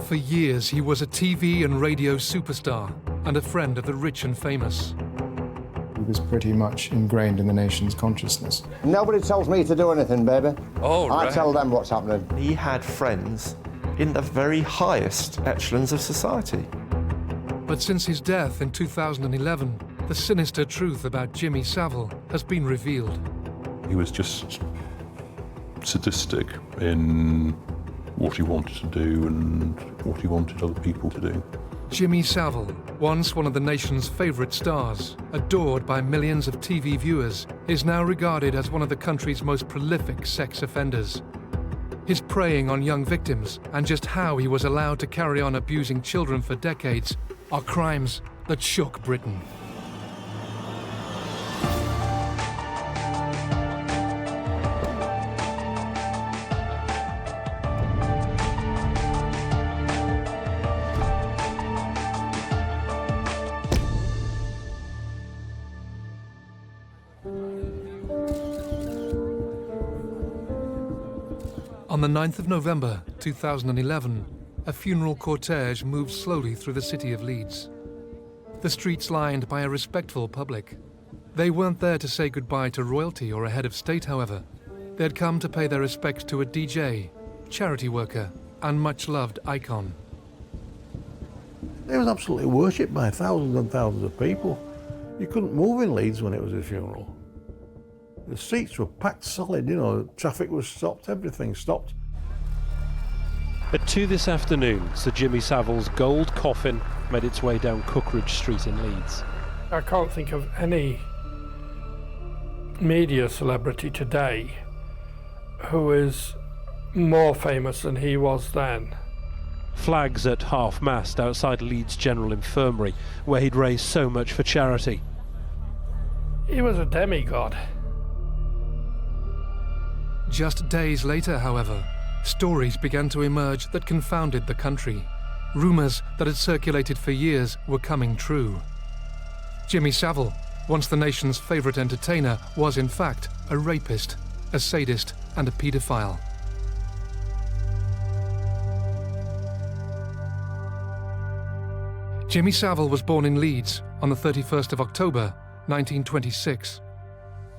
For years, he was a TV and radio superstar and a friend of the rich and famous. He was pretty much ingrained in the nation's consciousness. Nobody tells me to do anything, baby. Oh, right. I tell them what's happening. He had friends in the very highest echelons of society. But since his death in 2011, the sinister truth about Jimmy Savile has been revealed. He was just sadistic in what he wanted to do and what he wanted other people to do. Jimmy Savile, once one of the nation's favourite stars, adored by millions of TV viewers, is now regarded as one of the country's most prolific sex offenders. His preying on young victims and just how he was allowed to carry on abusing children for decades are crimes that shook Britain. On the 9th of November 2011, a funeral cortege moved slowly through the city of Leeds. The streets lined by a respectful public. They weren't there to say goodbye to royalty or a head of state, however. They had come to pay their respects to a DJ, charity worker, and much-loved icon. He was absolutely worshipped by thousands and thousands of people. You couldn't move in Leeds when it was his funeral. The streets were packed solid, you know, traffic was stopped, everything stopped. At 2 this afternoon, Sir Jimmy Savile's gold coffin made its way down Cookridge Street in Leeds. I can't think of any media celebrity today who is more famous than he was then. Flags at half-mast outside Leeds General Infirmary, where he'd raised so much for charity. He was a demigod. Just days later, however, stories began to emerge that confounded the country. Rumours that had circulated for years were coming true. Jimmy Savile, once the nation's favourite entertainer, was in fact a rapist, a sadist and a paedophile. Jimmy Savile was born in Leeds on the 31st of October 1926.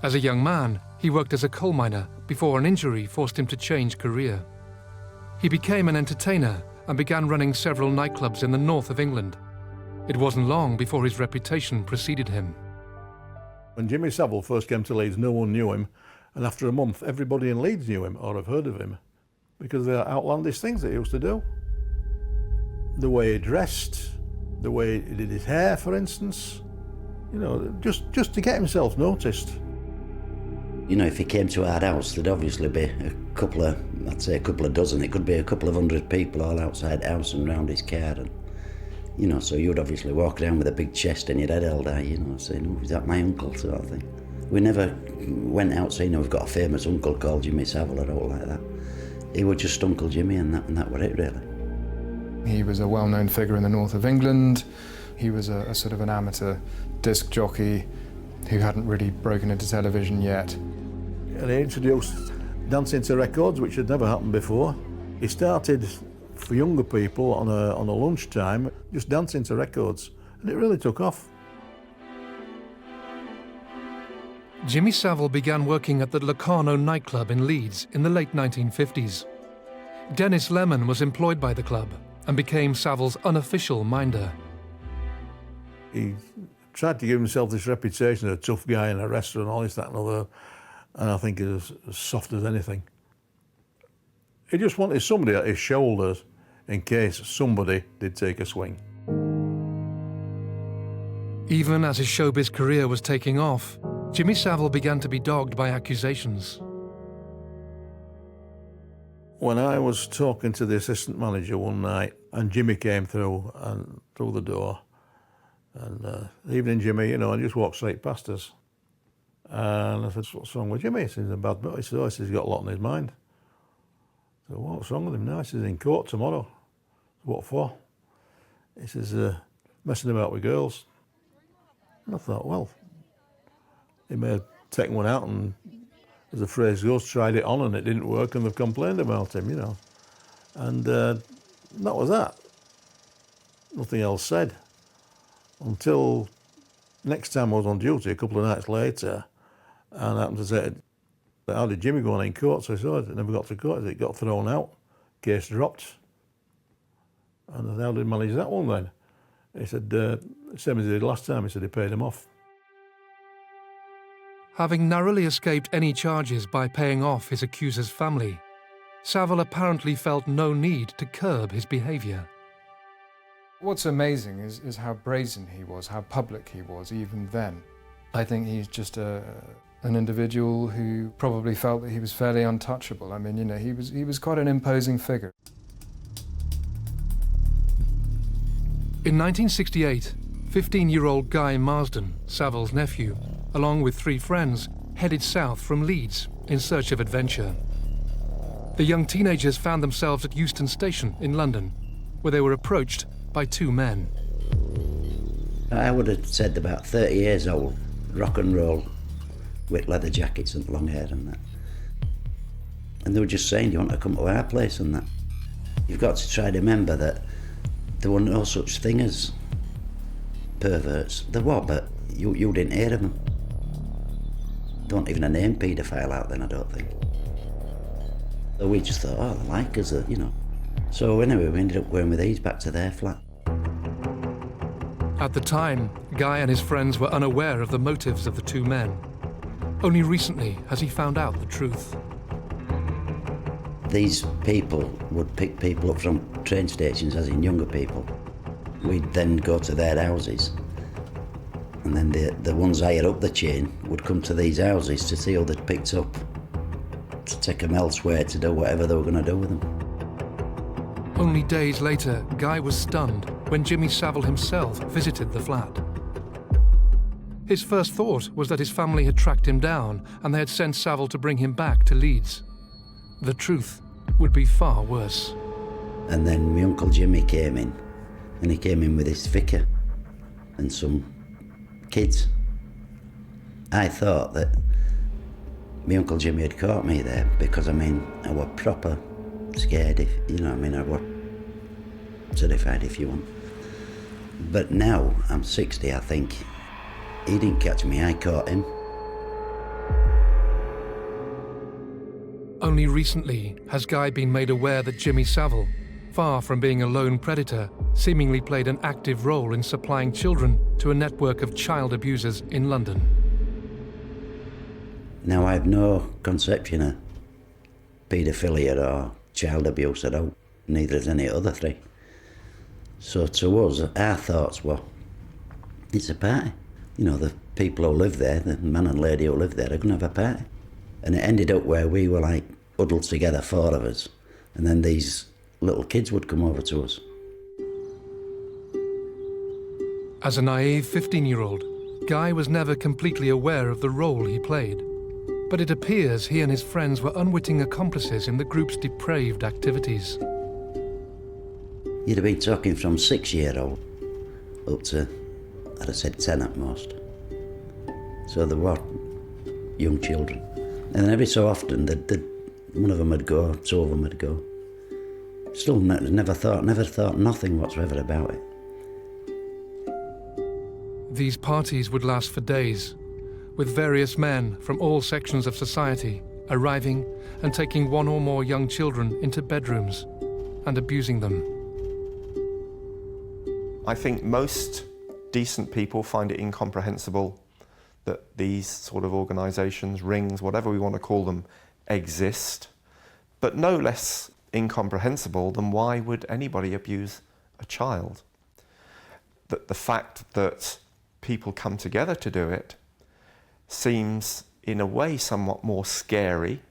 As a young man, he worked as a coal miner before an injury forced him to change career. He became an entertainer and began running several nightclubs in the north of England. It wasn't long before his reputation preceded him. When Jimmy Savile first came to Leeds, no one knew him, and after a month, everybody in Leeds knew him or have heard of him because of the outlandish things that he used to do. The way he dressed, the way he did his hair, for instance, you know, just to get himself noticed. You know, if he came to our house, there'd obviously be I'd say a couple of dozen. It could be a couple of hundred people all outside the house and round his car. And, you know, so you'd obviously walk down with a big chest and your head held high, you know, saying, oh, is that my uncle, sort of thing. We never went out saying, we've got a famous uncle called Jimmy Savile or all like that. He was just Uncle Jimmy and that was it, really. He was a well-known figure in the north of England. He was a sort of an amateur disc jockey who hadn't really broken into television yet. And he introduced dancing to records, which had never happened before. He started for younger people on a lunchtime, just dancing to records, and it really took off. Jimmy Savile began working at the Locarno nightclub in Leeds in the late 1950s. Dennis Lemon was employed by the club and became Savile's unofficial minder. He tried to give himself this reputation of a tough guy in a restaurant, all this, that and other, and I think he was as soft as anything. He just wanted somebody at his shoulders in case somebody did take a swing. Even as his showbiz career was taking off, Jimmy Savile began to be dogged by accusations. When I was talking to the assistant manager one night, and Jimmy came through the door, and evening Jimmy, you know, and just walked straight past us. And I said, what's wrong with Jimmy? He said, he's a bad boy. He said, oh, he's got a lot on his mind. I said, what's wrong with him now? He says, in court tomorrow. What for? He says, messing about with girls. And I thought, well, he may have taken one out and, as the phrase goes, tried it on and it didn't work and they've complained about him, you know. And That was that. Nothing else said. Until next time I was on duty, a couple of nights later, and I happened to say, how did Jimmy go on in court? So I said, it never got to court. It got thrown out. Case dropped. And I said, how did he manage that one then? He said, same as he did last time. He said he paid him off. Having narrowly escaped any charges by paying off his accuser's family, Savile apparently felt no need to curb his behaviour. What's amazing is how brazen he was, how public he was even then. I think he's just an individual who probably felt that he was fairly untouchable. I mean, you know, he was quite an imposing figure. In 1968, 15-year-old Guy Marsden, Savile's nephew, along with 3 friends, headed south from Leeds in search of adventure. The young teenagers found themselves at Euston Station in London, where they were approached by 2 men. I would have said about 30 years old, rock and roll, with leather jackets and long hair and that. And they were just saying, do you want to come to our place and that? You've got to try to remember that there were no such thing as perverts. There were, but you didn't hear of them. There wasn't even a name paedophile out then, I don't think. So we just thought, oh, they like us, you know. So anyway, we ended up going with these back to their flat. At the time, Guy and his friends were unaware of the motives of the 2 men. Only recently has he found out the truth. These people would pick people up from train stations, as in younger people. We'd then go to their houses, and then the ones higher up the chain would come to these houses to see who they'd picked up, to take them elsewhere to do whatever they were going to do with them. Only days later, Guy was stunned when Jimmy Savile himself visited the flat. His first thought was that his family had tracked him down and they had sent Savile to bring him back to Leeds. The truth would be far worse. And then my Uncle Jimmy came in, and he came in with his vicar and some kids. I thought that my Uncle Jimmy had caught me there because, I mean, I was proper scared, if you know what I mean, I was terrified, if you want. But now I'm 60, I think. He didn't catch me, I caught him. Only recently has Guy been made aware that Jimmy Savile, far from being a lone predator, seemingly played an active role in supplying children to a network of child abusers in London. Now I have no conception of paedophilia or child abuse at all, neither has any other 3. So to us, our thoughts were, it's a party. You know, the people who live there, the man and lady who live there, are going to have a party. And it ended up where we were like huddled together, 4 of us, and then these little kids would come over to us. As a naive 15-year-old, Guy was never completely aware of the role he played. But it appears he and his friends were unwitting accomplices in the group's depraved activities. You'd have been talking from 6-year-old up to, I'd have said 10 at most. So they were young children. And then every so often, one of them would go, 2 of them would go. Still never thought nothing whatsoever about it. These parties would last for days, with various men from all sections of society arriving and taking 1 or more young children into bedrooms and abusing them. I think most decent people find it incomprehensible that these sort of organisations, rings, whatever we want to call them, exist, but no less incomprehensible than why would anybody abuse a child. That the fact that people come together to do it seems in a way somewhat more scary,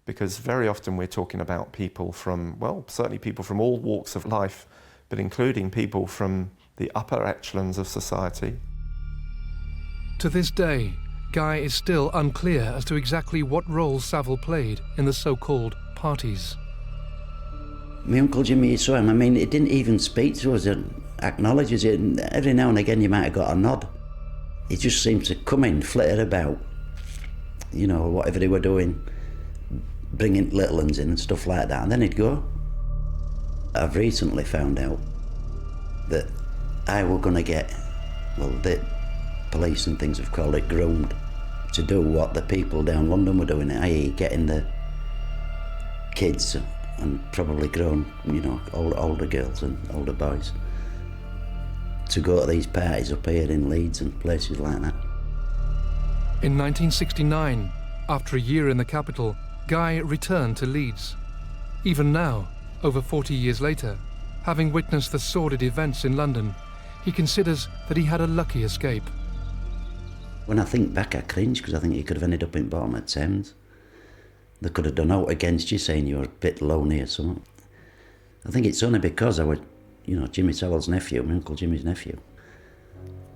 because very often we're talking about people from, well, certainly people from all walks of life, but including people from the upper echelons of society. To this day, Guy is still unclear as to exactly what role Savile played in the so-called parties. My Uncle Jimmy saw him. I mean, he didn't even speak to us and acknowledges it. And every now and again you might have got a nod. He just seemed to come in, flitter about, you know, whatever they were doing, bringing little ones in and stuff like that, and then he'd go. I've recently found out that I were going to get, well, the police and things have called it groomed, to do what the people down London were doing, i.e. getting the kids and probably grown, you know, older girls and older boys to go to these parties up here in Leeds and places like that. In 1969, after a year in the capital, Guy returned to Leeds. Even now, over 40 years later, having witnessed the sordid events in London, he considers that he had a lucky escape. When I think back, I cringe, because I think he could have ended up in bottom at Thames. They could have done out against you, saying you were a bit lonely or something. I think it's only because I was, you know, Jimmy Savile's nephew, my Uncle Jimmy's nephew,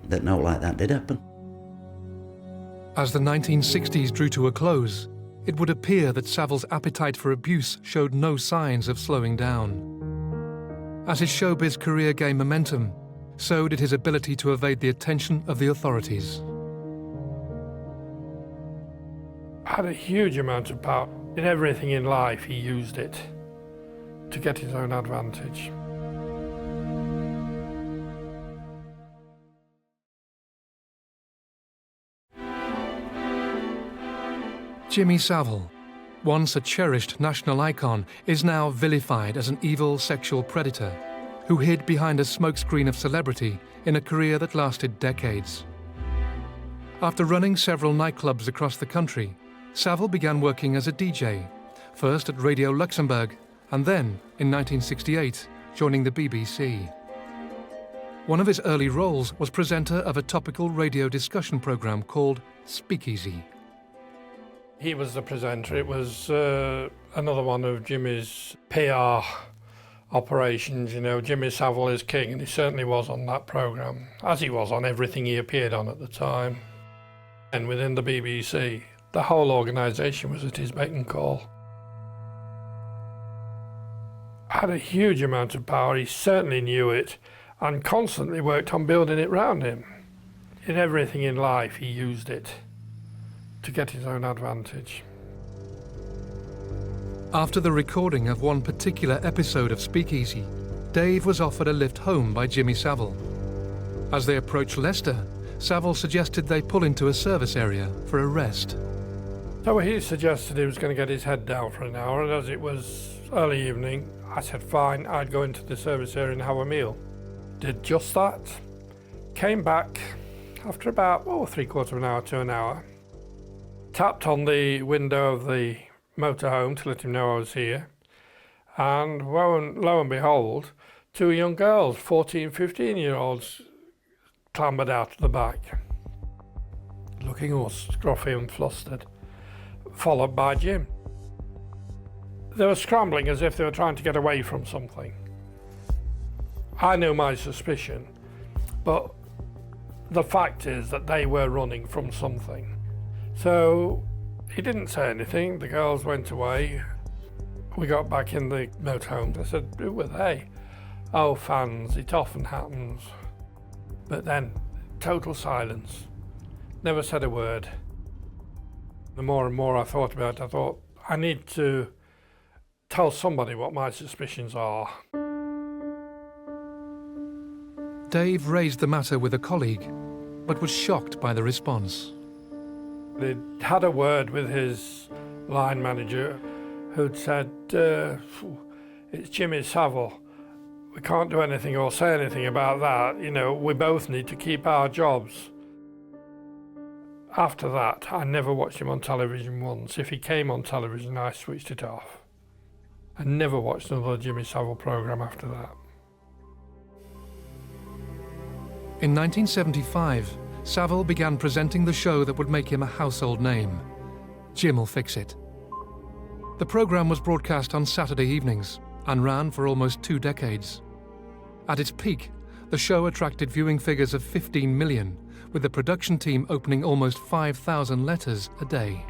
that note like that did happen. As the 1960s drew to a close, it would appear that Savile's appetite for abuse showed no signs of slowing down. As his showbiz career gained momentum, so did his ability to evade the attention of the authorities. Had a huge amount of power. In everything in life, he used it to get his own advantage. Jimmy Savile, once a cherished national icon, is now vilified as an evil sexual predator who hid behind a smokescreen of celebrity in a career that lasted decades. After running several nightclubs across the country, Savile began working as a DJ, first at Radio Luxembourg and then, in 1968, joining the BBC. One of his early roles was presenter of a topical radio discussion programme called Speakeasy. He was the presenter. It was another one of Jimmy's PR operations. You know, Jimmy Savile is king, and he certainly was on that programme, as he was on everything he appeared on at the time. And within the BBC, the whole organisation was at his beck and call. Had a huge amount of power. He certainly knew it, and constantly worked on building it round him. In everything in life, he used it to get his own advantage. After the recording of one particular episode of Speakeasy, Dave was offered a lift home by Jimmy Savile. As they approached Leicester, Savile suggested they pull into a service area for a rest. So he suggested he was going to get his head down for an hour, and as it was early evening, I said fine, I'd go into the service area and have a meal. Did just that. Came back after about, three-quarters of an hour to an hour. Tapped on the window of the motorhome to let him know I was here, and lo and behold, two young girls, 14, 15-year-olds, clambered out of the back, looking all scruffy and flustered, followed by Jim. They were scrambling as if they were trying to get away from something. I knew my suspicion, but the fact is that they were running from something. So he didn't say anything. The girls went away. We got back in the motorhome. I said, who were they? Oh, fans, it often happens. But then, total silence. Never said a word. The more and more I thought about it, I thought, I need to tell somebody what my suspicions are. Dave raised the matter with a colleague, but was shocked by the response. He'd had a word with his line manager, who'd said, it's Jimmy Savile. We can't do anything or say anything about that. You know, we both need to keep our jobs. After that, I never watched him on television once. If he came on television, I switched it off. I never watched another Jimmy Savile programme after that. In 1975, Savile began presenting the show that would make him a household name, Jim'll Fix It. The programme was broadcast on Saturday evenings and ran for almost 2 decades. At its peak, the show attracted viewing figures of 15 million, with the production team opening almost 5,000 letters a day.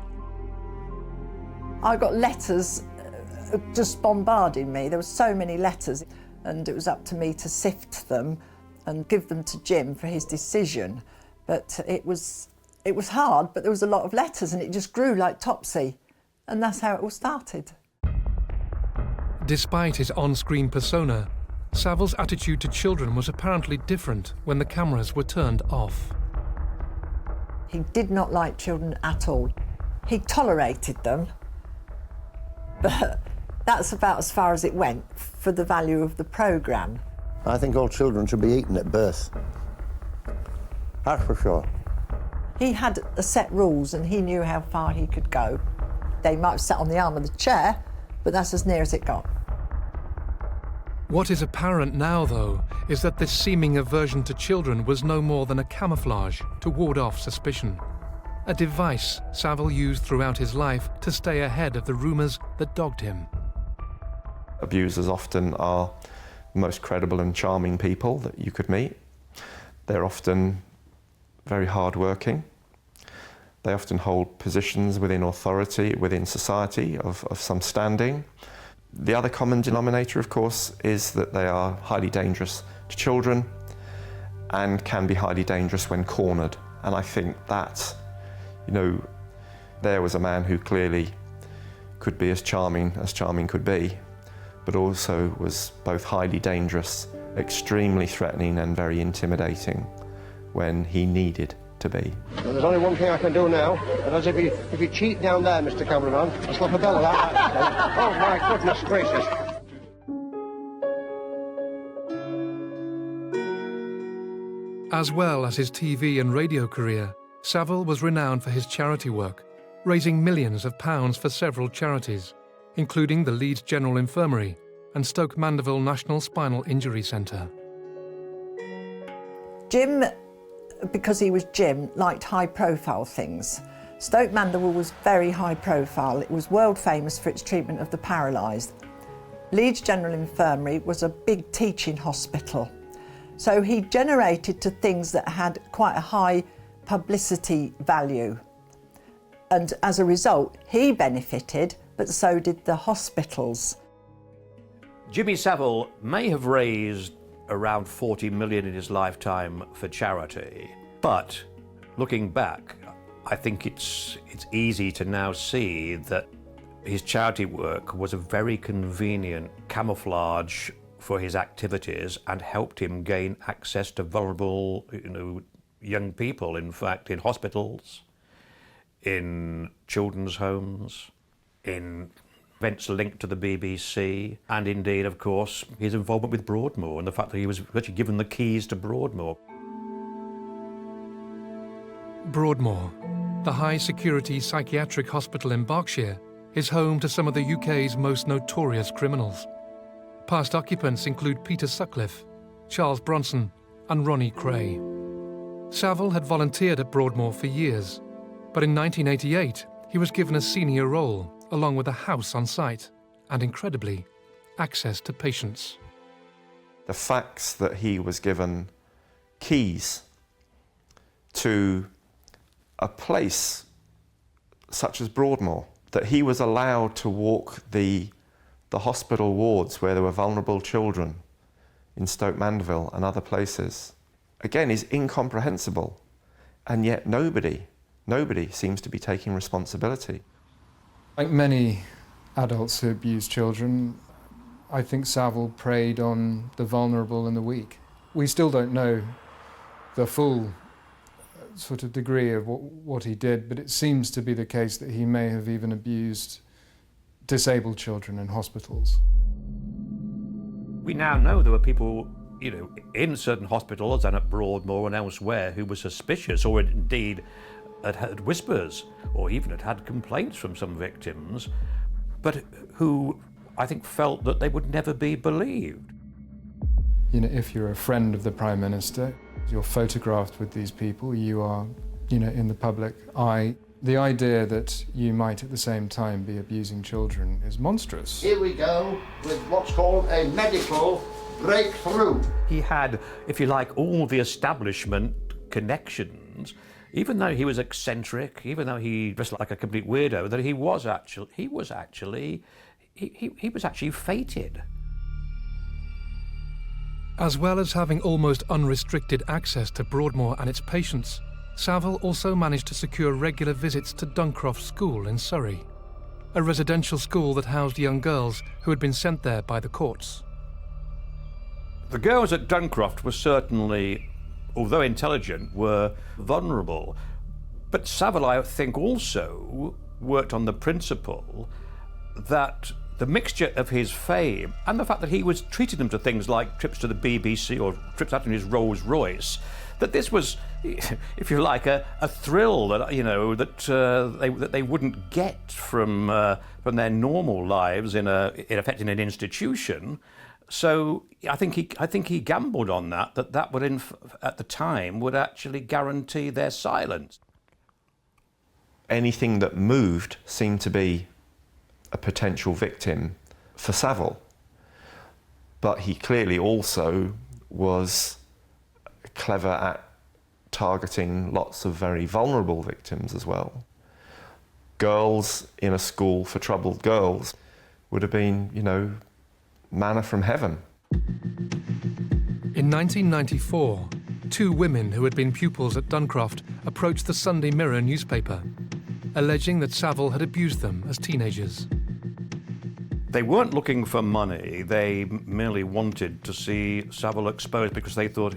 I got letters just bombarding me. There were so many letters, and it was up to me to sift them and give them to Jim for his decision. But it was hard, but there was a lot of letters, and it just grew like Topsy, and that's how it all started. Despite his on-screen persona, Savile's attitude to children was apparently different when the cameras were turned off. He did not like children at all. He tolerated them, but that's about as far as it went for the value of the programme. I think all children should be eaten at birth. That's for sure. He had a set rules and he knew how far he could go. They might have sat on the arm of the chair, but that's as near as it got. What is apparent now, though, is that this seeming aversion to children was no more than a camouflage to ward off suspicion. A device Savile used throughout his life to stay ahead of the rumours that dogged him. Abusers often are the most credible and charming people that you could meet. They're often very hard-working. They often hold positions within authority, within society of some standing. The other common denominator, of course, is that they are highly dangerous to children and can be highly dangerous when cornered. And I think that, there was a man who clearly could be as charming could be, but also was both highly dangerous, extremely threatening and very intimidating when he needed to be. Well, there's only one thing I can do now, and that's if you cheat down there, Mr. Cameraman, I'll slap a bell of that. Oh, my goodness gracious. As well as his TV and radio career, Savile was renowned for his charity work, raising millions of pounds for several charities, including the Leeds General Infirmary and Stoke Mandeville National Spinal Injury Centre. Jim, because he was Jim, liked high-profile things. Stoke Mandeville was very high-profile. It was world famous for its treatment of the paralysed. Leeds General Infirmary was a big teaching hospital. So he generated to things that had quite a high publicity value. And as a result, he benefited, but so did the hospitals. Jimmy Savile may have raised around 40 million in his lifetime for charity, but looking back, I think it's easy to now see that his charity work was a very convenient camouflage for his activities and helped him gain access to vulnerable, young people, in fact, in hospitals, in children's homes, in events linked to the BBC, and indeed, of course, his involvement with Broadmoor and the fact that he was actually given the keys to Broadmoor. Broadmoor, the high-security psychiatric hospital in Berkshire, is home to some of the UK's most notorious criminals. Past occupants include Peter Sutcliffe, Charles Bronson and Ronnie Cray. Savile had volunteered at Broadmoor for years, but in 1988 he was given a senior role along with a house on site and, incredibly, access to patients. The facts that he was given keys to a place such as Broadmoor, that he was allowed to walk the hospital wards where there were vulnerable children in Stoke Mandeville and other places, again, is incomprehensible. And yet nobody seems to be taking responsibility. Like many adults who abuse children, I think Savile preyed on the vulnerable and the weak. We still don't know the full sort of degree of what he did, but it seems to be the case that he may have even abused disabled children in hospitals. We now know there were people, in certain hospitals and at Broadmoor and elsewhere who were suspicious or indeed had heard whispers or even had complaints from some victims, but who I think felt that they would never be believed. If you're a friend of the Prime Minister, you're photographed with these people, you are, in the public eye. The idea that you might at the same time be abusing children is monstrous. Here we go with what's called a medical breakthrough. He had, if you like, all the establishment connections, even though he was eccentric, even though he dressed like a complete weirdo, that he was actually fated. As well as having almost unrestricted access to Broadmoor and its patients, Savile also managed to secure regular visits to Duncroft School in Surrey. a residential school that housed young girls who had been sent there by the courts. The girls at Duncroft were certainly, although intelligent, were vulnerable. But Savile, I think, also worked on the principle that the mixture of his fame and the fact that he was treating them to things like trips to the BBC or trips out in his Rolls Royce, that this was, if you like, a thrill that that they wouldn't get from their normal lives in effect in an institution. So I think he gambled on that would at the time would actually guarantee their silence. Anything that moved seemed to be a potential victim for Savile. But he clearly also was clever at targeting lots of very vulnerable victims as well. Girls in a school for troubled girls would have been, manna from heaven. In 1994, 2 women who had been pupils at Duncroft approached the Sunday Mirror newspaper, alleging that Savile had abused them as teenagers. They weren't looking for money. They merely wanted to see Savile exposed because they thought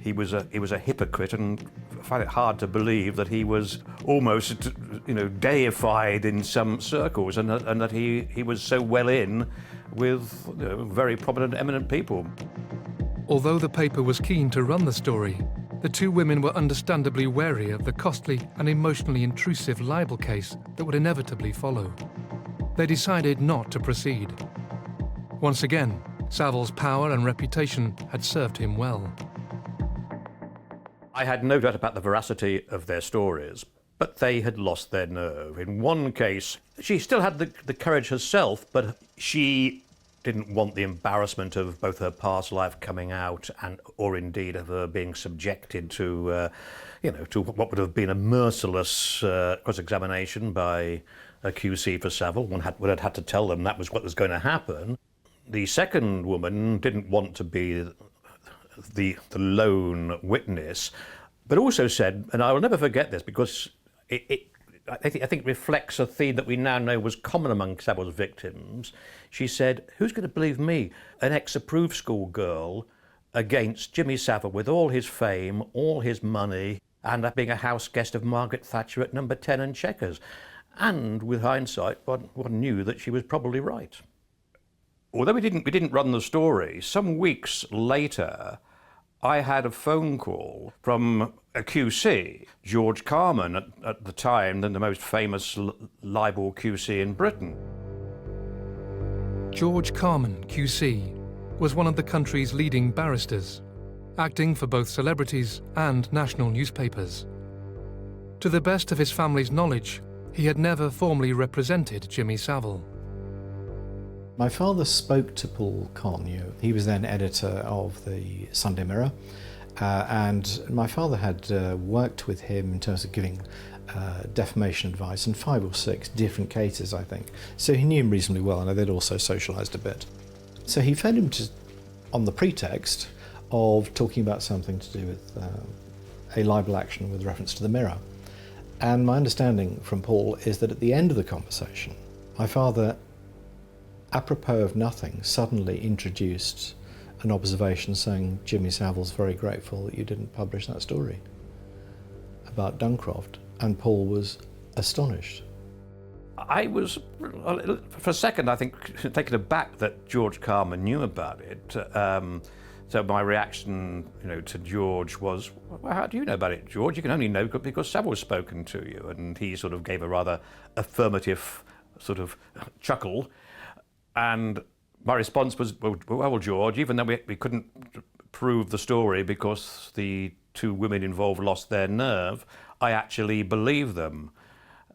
he was a hypocrite, and find it hard to believe that he was almost deified in some circles, and that he was so well in with very prominent, eminent people. Although the paper was keen to run the story, the 2 women were understandably wary of the costly and emotionally intrusive libel case that would inevitably follow. They decided not to proceed. Once again, Savile's power and reputation had served him well. I had no doubt about the veracity of their stories, but they had lost their nerve. In one case, she still had the courage herself, but she didn't want the embarrassment of both her past life coming out or indeed of her being subjected to what would have been a merciless cross-examination by a QC for Savile. One had had to tell them that was what was going to happen. The second woman didn't want to be the lone witness, but also said, and I will never forget this because I think reflects a theme that we now know was common among Savile's victims. She said, "Who's going to believe me, an ex-approved school girl, against Jimmy Savile with all his fame, all his money, and being a house guest of Margaret Thatcher at number 10 and Chequers?" And with hindsight, one knew that she was probably right. Although we didn't run the story, some weeks later, I had a phone call from a QC, George Carman, at the time, the most famous libel QC in Britain. George Carman, QC, was one of the country's leading barristers, acting for both celebrities and national newspapers. To the best of his family's knowledge, he had never formally represented Jimmy Savile. My father spoke to Paul Carnew. He was then editor of the Sunday Mirror, and my father had worked with him in terms of giving defamation advice in 5 or 6 different cases, I think. So he knew him reasonably well, and they'd also socialised a bit. So he phoned him on the pretext of talking about something to do with a libel action with reference to the Mirror. And my understanding from Paul is that at the end of the conversation, my father, apropos of nothing, suddenly introduced an observation saying Jimmy Savile's very grateful that you didn't publish that story about Duncroft, and Paul was astonished. I was, for a second, I think, taken aback that George Carman knew about it. So my reaction, to George was, "Well, how do you know about it, George? You can only know because Savile's spoken to you." And he sort of gave a rather affirmative sort of chuckle. And my response was, well, George, even though we couldn't prove the story because the 2 women involved lost their nerve, I actually believe them.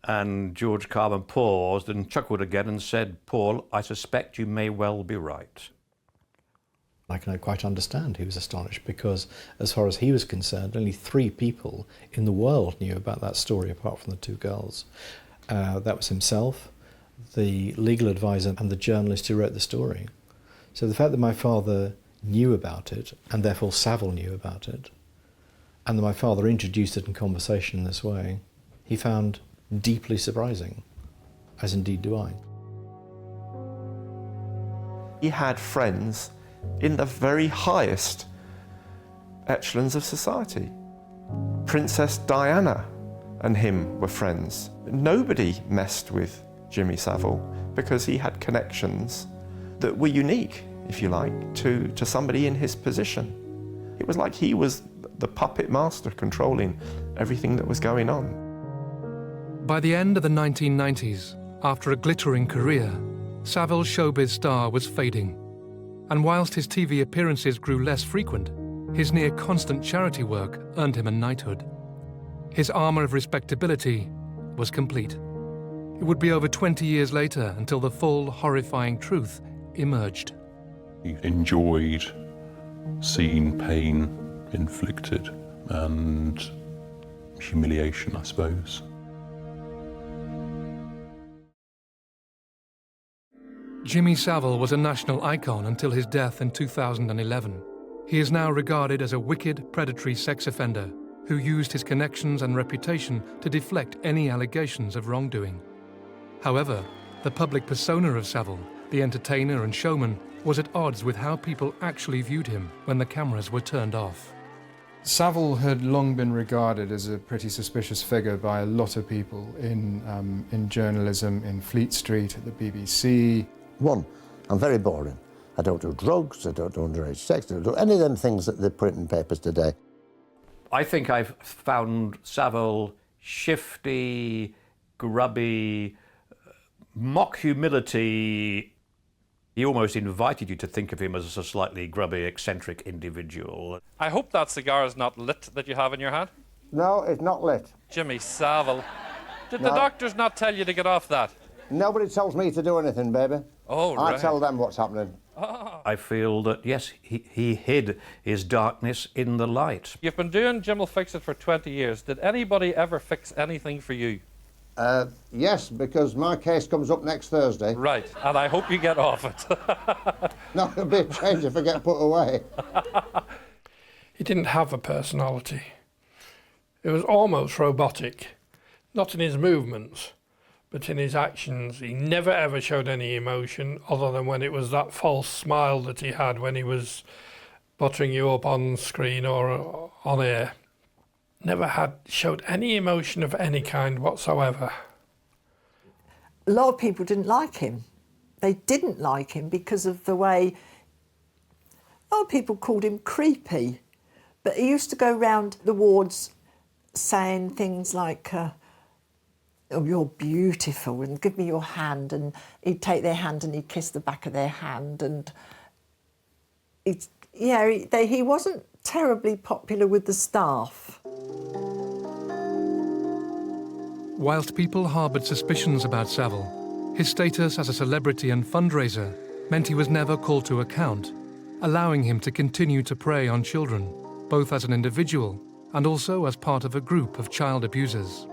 And George Carman paused and chuckled again and said, "Paul, I suspect you may well be right." I can quite understand he was astonished because, as far as he was concerned, only 3 people in the world knew about that story apart from the 2 girls. That was himself, the legal advisor, and the journalist who wrote the story. So the fact that my father knew about it, and therefore Savile knew about it, and that my father introduced it in conversation in this way, he found deeply surprising. as indeed do I. He had friends in the very highest echelons of society. Princess Diana and him were friends. Nobody messed with Jimmy Savile because he had connections that were unique, if you like, to somebody in his position. It was like he was the puppet master controlling everything that was going on. By the end of the 1990s, after a glittering career, Savile's showbiz star was fading. And whilst his TV appearances grew less frequent, his near-constant charity work earned him a knighthood. His armour of respectability was complete. It would be over 20 years later until the full, horrifying truth emerged. He enjoyed seeing pain inflicted and humiliation, I suppose. Jimmy Savile was a national icon until his death in 2011. He is now regarded as a wicked, predatory sex offender who used his connections and reputation to deflect any allegations of wrongdoing. However, the public persona of Savile, the entertainer and showman, was at odds with how people actually viewed him when the cameras were turned off. Savile had long been regarded as a pretty suspicious figure by a lot of people in journalism, in Fleet Street, at the BBC. One, I'm very boring. I don't do drugs, I don't do underage sex, I don't do any of them things that they print in papers today. I think I've found Savile shifty, grubby, mock humility. He almost invited you to think of him as a slightly grubby, eccentric individual. I hope that cigar is not lit that you have in your hand. No, it's not lit. Jimmy Savile. Did No. the doctors not tell you to get off that? Nobody tells me to do anything, baby. Oh, right. I tell them what's happening. I feel that, yes, he hid his darkness in the light. You've been doing Jim Will Fix It for 20 years. Did anybody ever fix anything for you? Yes, because my case comes up next Thursday. Right, and I hope you get off it. No, it'll be a change if I get put away. He didn't have a personality. It was almost robotic, not in his movements, but in his actions. He never ever showed any emotion other than when it was that false smile that he had when he was buttering you up on screen or on air. Never showed any emotion of any kind whatsoever. A lot of people didn't like him. They didn't like him because of the way... A lot of people called him creepy, but he used to go round the wards saying things like, oh, you're beautiful, and give me your hand, and he'd take their hand and he'd kiss the back of their hand, and he wasn't terribly popular with the staff. Whilst people harboured suspicions about Savile, his status as a celebrity and fundraiser meant he was never called to account, allowing him to continue to prey on children, both as an individual and also as part of a group of child abusers.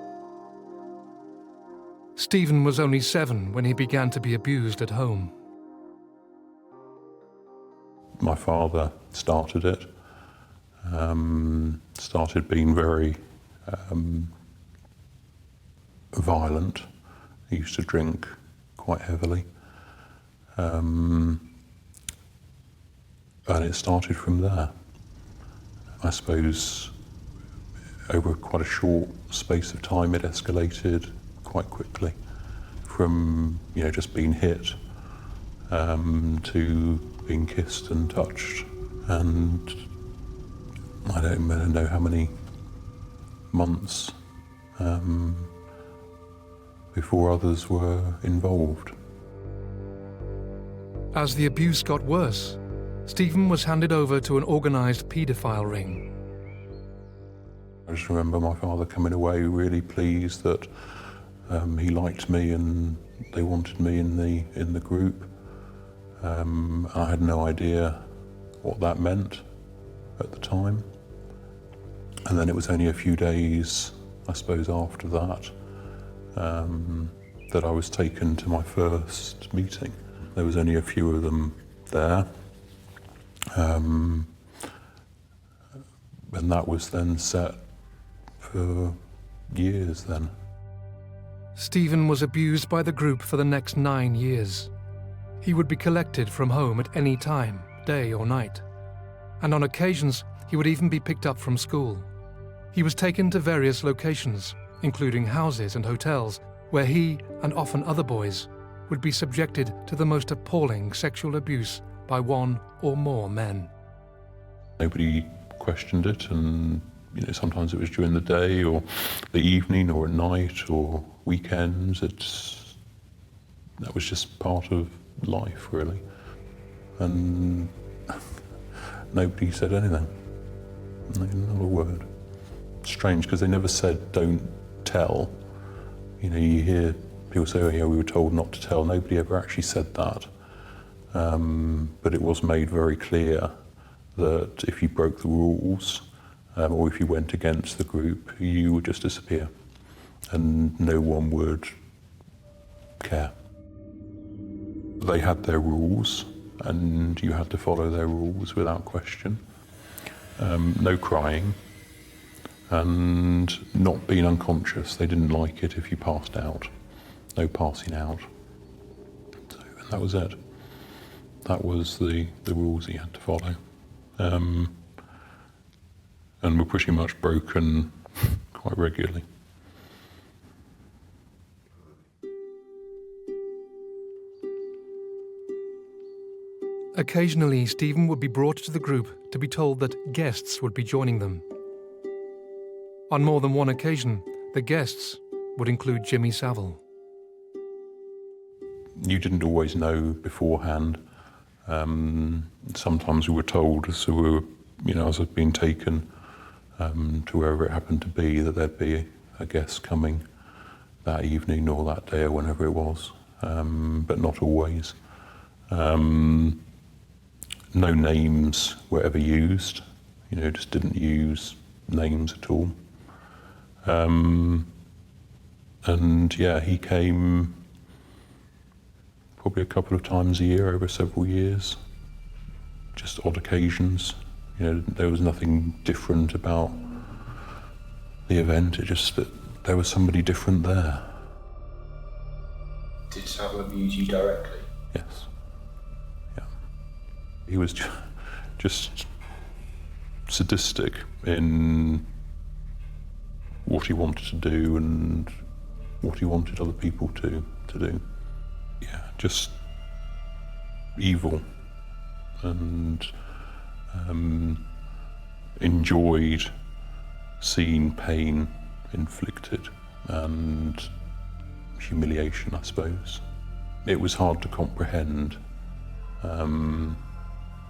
Stephen was only 7 when he began to be abused at home. My father started it, started being very violent. He used to drink quite heavily. And it started from there. I suppose over quite a short space of time it escalated quite quickly from just being hit to being kissed and touched, and I don't know how many months before others were involved. As the abuse got worse, Stephen was handed over to an organised paedophile ring. I just remember my father coming away really pleased that he liked me and they wanted me in the group. I had no idea what that meant at the time. And then it was only a few days, I suppose, after that, that I was taken to my first meeting. There was only a few of them there. And that was then set for years then. Stephen was abused by the group for the next 9 years. He would be collected from home at any time, day or night. And on occasions, he would even be picked up from school. He was taken to various locations, including houses and hotels, where he, and often other boys, would be subjected to the most appalling sexual abuse by one or more men. Nobody questioned it, and sometimes it was during the day or the evening or at night or weekends. That was just part of life, really. And nobody said anything. Not a word. Strange, because they never said, don't tell. You hear people say, oh yeah, we were told not to tell. Nobody ever actually said that. But it was made very clear that if you broke the rules, or if you went against the group, you would just disappear. And no one would care. They had their rules, and you had to follow their rules without question. No crying, and not being unconscious. They didn't like it if you passed out. No passing out. And that was it. That was the rules you had to follow. And were pretty much broken quite regularly. Occasionally, Stephen would be brought to the group to be told that guests would be joining them. On more than one occasion, the guests would include Jimmy Savile. You didn't always know beforehand. Sometimes we were told as we were, as I'd been taken to wherever it happened to be, that there'd be a guest coming that evening or that day or whenever it was, but not always. No names were ever used, just didn't use names at all. And yeah, he came probably a couple of times a year over several years, just odd occasions. There was nothing different about the event, it just that there was somebody different there. Did Savile abuse you directly? Yes. Yeah. He was just sadistic in what he wanted to do and what he wanted other people to do. Yeah, just evil, and enjoyed seeing pain inflicted and humiliation, I suppose. It was hard to comprehend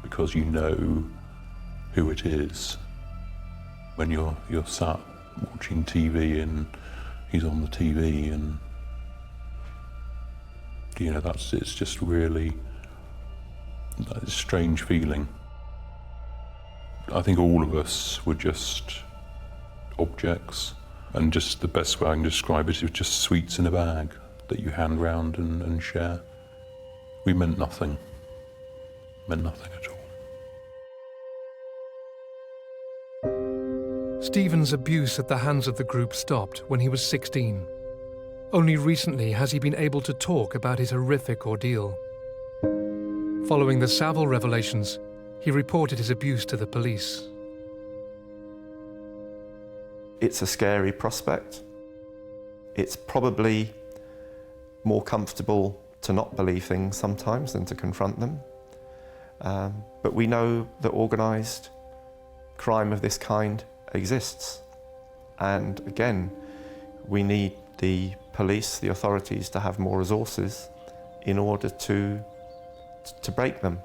because you know who it is when you're sat watching TV and he's on the TV, and it's just really a strange feeling. I think all of us were just objects, and just the best way I can describe it is just sweets in a bag that you hand round and share. We meant nothing at all. Stephen's abuse at the hands of the group stopped when he was 16. Only recently has he been able to talk about his horrific ordeal. Following the Savile revelations, he reported his abuse to the police. It's a scary prospect. It's probably more comfortable to not believe things sometimes than to confront them. But we know that organised crime of this kind exists. And again, we need the police, the authorities, to have more resources in order to break them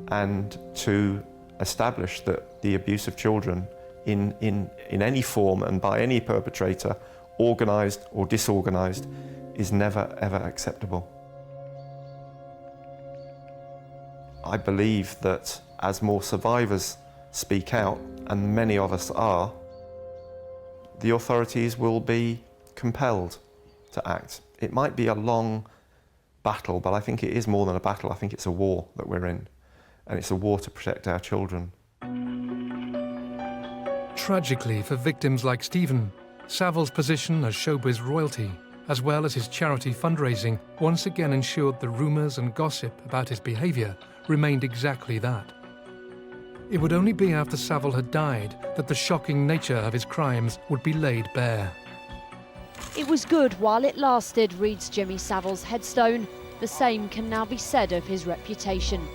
and to establish that the abuse of children in any form and by any perpetrator, organised or disorganised, is never ever acceptable. I believe that as more survivors speak out, and many of us are, the authorities will be compelled to act. It might be a long battle, but I think it is more than a battle. I think it's a war that we're in, and it's a war to protect our children. Tragically for victims like Stephen, Savile's position as showbiz royalty as well as his charity fundraising, once again ensured the rumours and gossip about his behaviour remained exactly that. It would only be after Savile had died that the shocking nature of his crimes would be laid bare. It was good while it lasted, reads Jimmy Savile's headstone. The same can now be said of his reputation.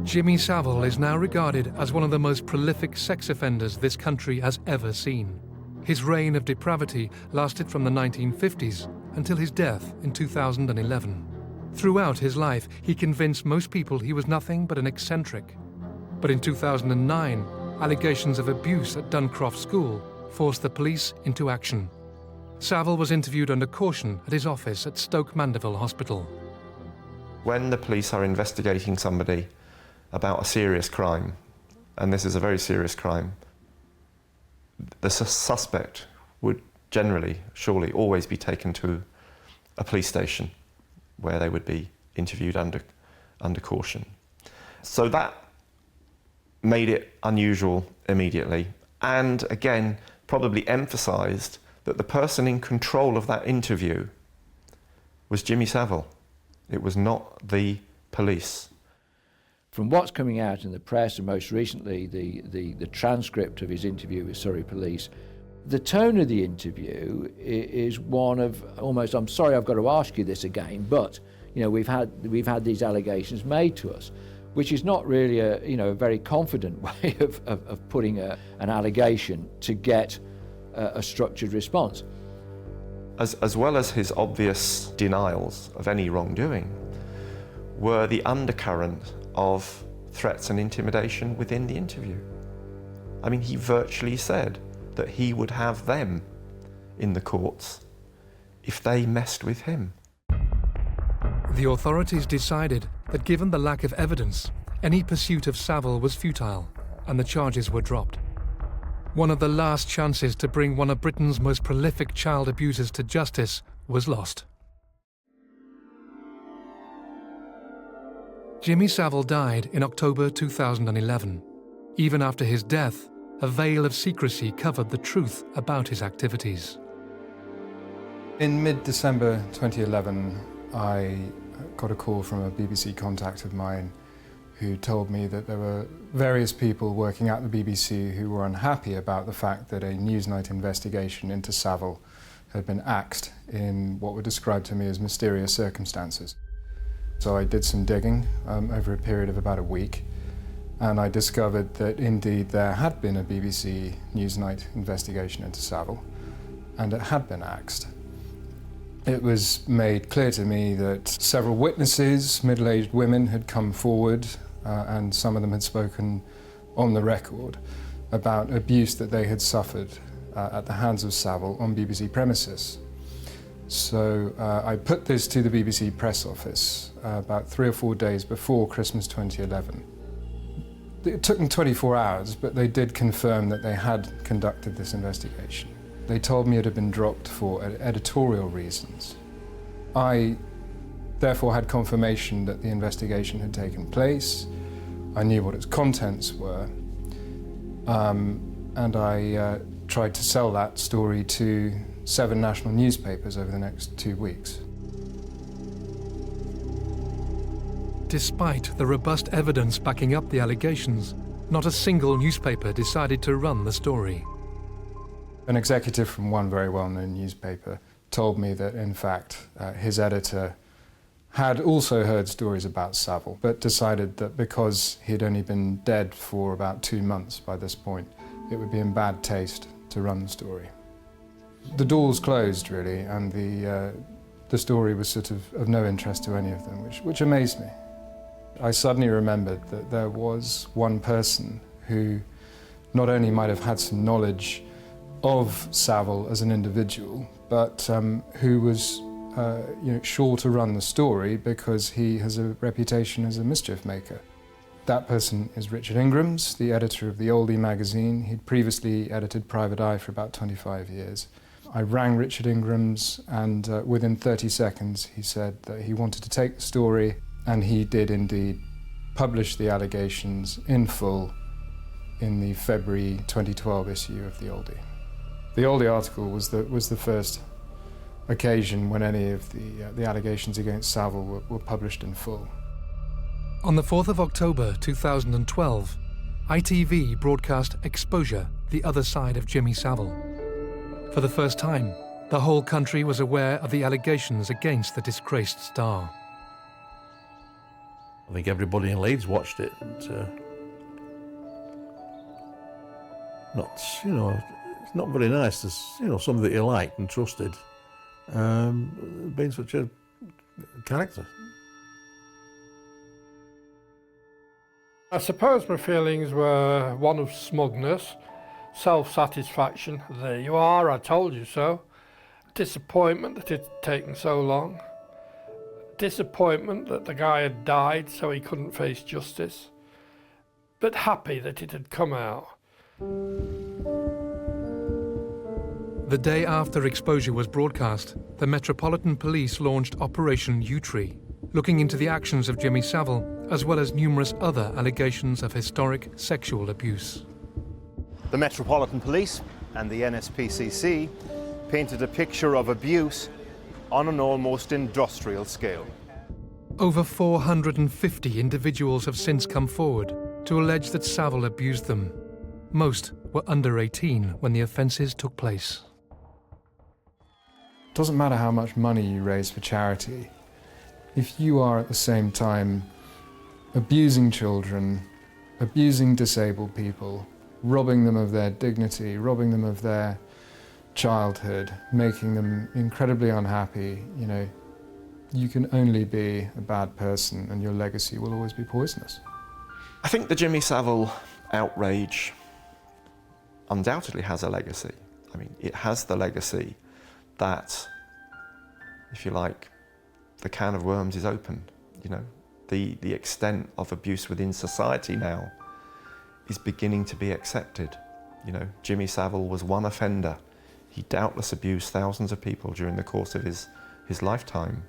Jimmy Savile is now regarded as one of the most prolific sex offenders this country has ever seen. His reign of depravity lasted from the 1950s until his death in 2011. Throughout his life, he convinced most people he was nothing but an eccentric. But in 2009, allegations of abuse at Duncroft School forced the police into action. Savile was interviewed under caution at his office at Stoke Mandeville Hospital. When the police are investigating somebody about a serious crime, and this is a very serious crime, the suspect would generally, surely, always be taken to a police station where they would be interviewed under caution. So that made it unusual immediately, and again, probably emphasised that the person in control of that interview was Jimmy Savile. It was not the police. From what's coming out in the press, and most recently the transcript of his interview with Surrey Police, the tone of the interview is one of almost, I'm sorry I've got to ask you this again, but you know, we've had these allegations made to us, which is not really a very confident way of putting an allegation to get a structured response. As well as his obvious denials of any wrongdoing, were the undercurrent of threats and intimidation within the interview. I mean, he virtually said that he would have them in the courts if they messed with him. The authorities decided that given the lack of evidence, any pursuit of Savile was futile, and the charges were dropped. One of the last chances to bring one of Britain's most prolific child abusers to justice was lost. Jimmy Savile died in October 2011. Even after his death, a veil of secrecy covered the truth about his activities. In mid-December 2011, I got a call from a BBC contact of mine who told me that there were various people working at the BBC who were unhappy about the fact that a Newsnight investigation into Savile had been axed in what were described to me as mysterious circumstances. So I did some digging over a period of about a week, and I discovered that indeed there had been a BBC Newsnight investigation into Savile, and it had been axed. It was made clear to me that several witnesses, middle-aged women, had come forward, and some of them had spoken on the record about abuse that they had suffered at the hands of Savile on BBC premises. So I put this to the BBC press office about 3 or 4 days before Christmas 2011. It took them 24 hours, but they did confirm that they had conducted this investigation. They told me it had been dropped for editorial reasons. I therefore had confirmation that the investigation had taken place. I knew what its contents were, and I tried to sell that story to 7 national newspapers over the next 2 weeks. Despite the robust evidence backing up the allegations, not a single newspaper decided to run the story. An executive from one very well-known newspaper told me that, in fact, his editor had also heard stories about Savile, but decided that because he'd only been dead for about 2 months by this point, it would be in bad taste to run the story. The doors closed, really, and the story was sort of no interest to any of them, which amazed me. I suddenly remembered that there was one person who not only might have had some knowledge of Savile as an individual, but who was sure to run the story because he has a reputation as a mischief maker. That person is Richard Ingrams, the editor of the Oldie magazine. He'd previously edited Private Eye for about 25 years. I rang Richard Ingrams, and within 30 seconds he said that he wanted to take the story, and he did indeed publish the allegations in full in the February 2012 issue of the Oldie. The Oldie article was the first occasion when any of the allegations against Savile were published in full. On the 4th of October 2012, ITV broadcast Exposure, the Other Side of Jimmy Savile. For the first time, the whole country was aware of the allegations against the disgraced star. I think everybody in Leeds watched it. And, it's not very nice to, somebody that you liked and trusted, being such a character. I suppose my feelings were one of smugness, self-satisfaction, there you are, I told you so, disappointment that it had taken so long, disappointment that the guy had died so he couldn't face justice, but happy that it had come out. The day after Exposure was broadcast, the Metropolitan Police launched Operation U-Tree, looking into the actions of Jimmy Savile, as well as numerous other allegations of historic sexual abuse. The Metropolitan Police and the NSPCC painted a picture of abuse on an almost industrial scale. Over 450 individuals have since come forward to allege that Savile abused them. Most were under 18 when the offences took place. It doesn't matter how much money you raise for charity. If you are at the same time abusing children, abusing disabled people, robbing them of their dignity, robbing them of their childhood, making them incredibly unhappy, you can only be a bad person and your legacy will always be poisonous. I think the Jimmy Savile outrage undoubtedly has a legacy. I mean, it has the legacy that, if you like, the can of worms is opened. The extent of abuse within society now is beginning to be accepted. Jimmy Savile was one offender. He doubtless abused thousands of people during the course of his lifetime.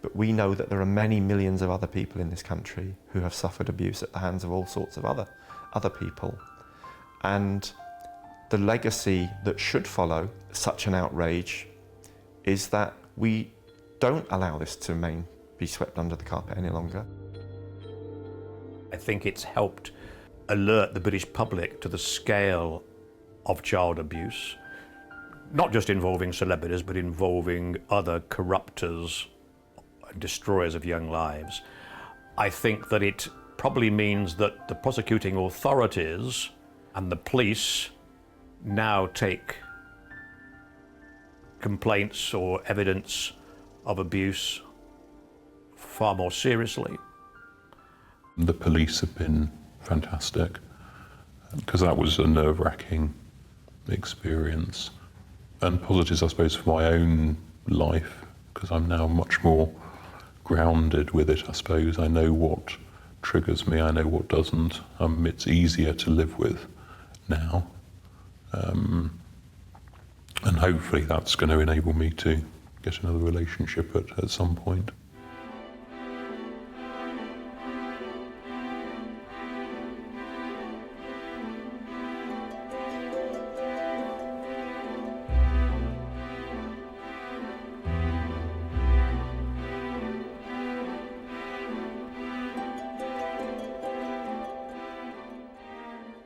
But we know that there are many millions of other people in this country who have suffered abuse at the hands of all sorts of other people. And the legacy that should follow such an outrage is that we don't allow this to be swept under the carpet any longer. I think it's helped alert the British public to the scale of child abuse, not just involving celebrities, but involving other corrupters and destroyers of young lives. I think that it probably means that the prosecuting authorities and the police now take complaints or evidence of abuse far more seriously. The police have been fantastic, because that was a nerve-wracking experience. And positives, I suppose, for my own life, because I'm now much more grounded with it, I suppose. I know what triggers me, I know what doesn't. It's easier to live with now. And hopefully that's going to enable me to get another relationship at some point.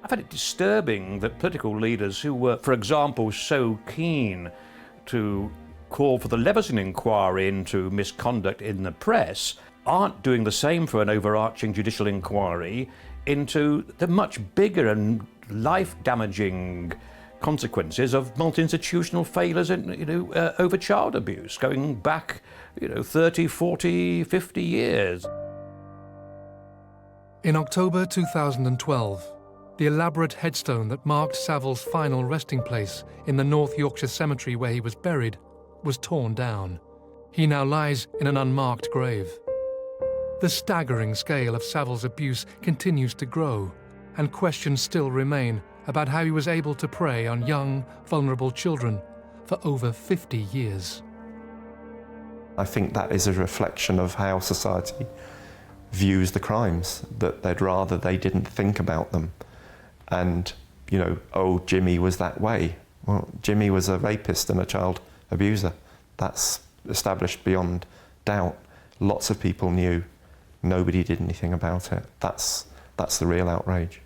I find it disturbing that political leaders who were, for example, so keen to call for the Leveson inquiry into misconduct in the press aren't doing the same for an overarching judicial inquiry into the much bigger and life-damaging consequences of multi-institutional failures and, over child abuse, going back, 30, 40, 50 years. In October 2012, the elaborate headstone that marked Savile's final resting place in the North Yorkshire cemetery where he was buried was torn down. He now lies in an unmarked grave. The staggering scale of Savile's abuse continues to grow, and questions still remain about how he was able to prey on young, vulnerable children for over 50 years. I think that is a reflection of how society views the crimes, that they'd rather they didn't think about them. And, oh, Jimmy was that way. Well, Jimmy was a rapist and a child abuser. That's established beyond doubt. Lots of people knew. Nobody did anything about it. That's the real outrage.